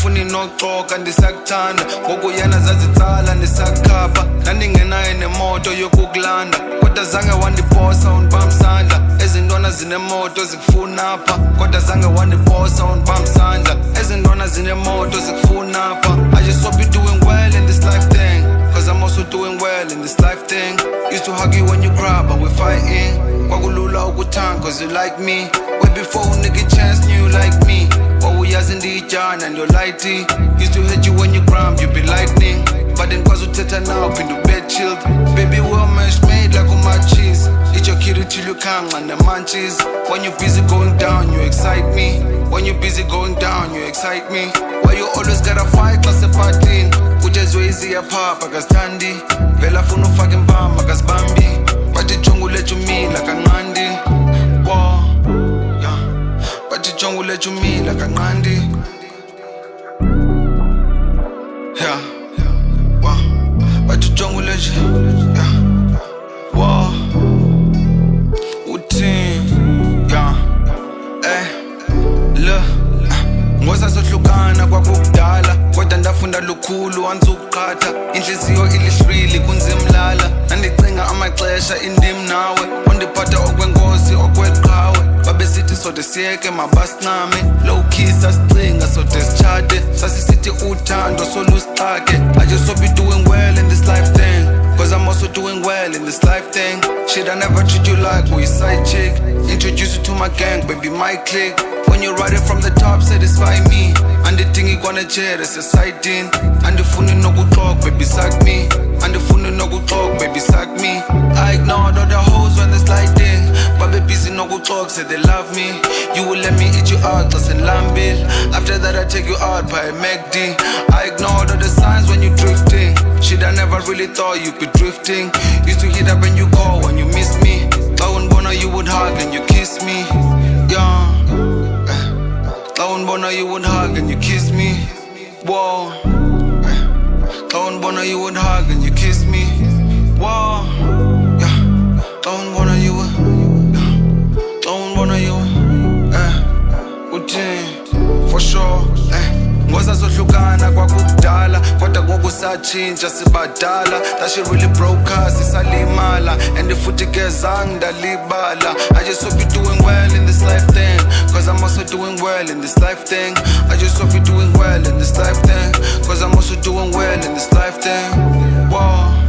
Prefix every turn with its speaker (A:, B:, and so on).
A: andifuni noxoka ndisakuthanda ngoku yena zazitsala ndisakukhapha ndandingenayo nemoto yokukulanda kodwa zange wandiposa undibamsandla ezintwana zinemoto zikufuna apha kodwa zange wandiposa undibamsandla ezintwana zinemoto zikufuna apha I just hope you're doing well in this life thing cause I'm also doing well in this life thing used to hug you when you cry but we're fighting kwakulula ukuthanga cause you like me way before nigga chance knew you like me wawuyazi ndiyijana and you're lighty used to hate you when you grind you be lightning but then kwazi uthetha now phinda bed chilled baby we're mesh made like my cheese eat your kitty till you can't and the munchies when you busy going down you excite me when you busy going down you excite me why you always gotta fight xa sephathini kutshezwe iziya phapha kasithandi vela funa ufake impama kasibambi bathi jonga uletha umila kanqandi wo yeah bathi jonga uletha umila kanqandi yeah wo bathi jonga uletha yeah wo uthi yeah look ngosasohlukana kwakudala kodwa ndafunda lukhulu wanzukuqhatha inhliziyo ilihlwili kunzimlala nandicinga amaxesha indim nawe undiphatha okwenkosi okweqhawe babesithi sode siyeke mabasincame low key sasicinga sode sitshate sasisithi uthando solusixake I just hope you're doing well in this life thing cause I'm also doing well in this life thing shit I never treat you like we side chick introduce you to my gang baby my clique when you ride it from the top satisfy me and the thing you gonna chair is a sighting and the phone no go talk baby suck me and the phone no go talk baby suck me I ignored all the hoes when it's lighting but baby no go talk say they love me you will let me eat you out just in lambil after that I take you out by McD I ignored all the signs when you drifting shit I never really thought you'd be drifting used to hit up when you call when you miss me I wouldn't wanna you would hug and you kiss me yeah Bona you would hug and you kiss me. Whoa. Bona you would hug and you kiss me. Whoa. Yeah. Bona you would. Bona you would. For sure. Ngosasohlukana kwakudala kodwa ngoku satshintsha sibadala that shit really broke us isalimala and futhi kezange ndalibala I just hope you're doing well in this life thing cause I'm also doing well in this life thing I just hope you're doing well in this life thing cause I'm also doing well in this life thing whoa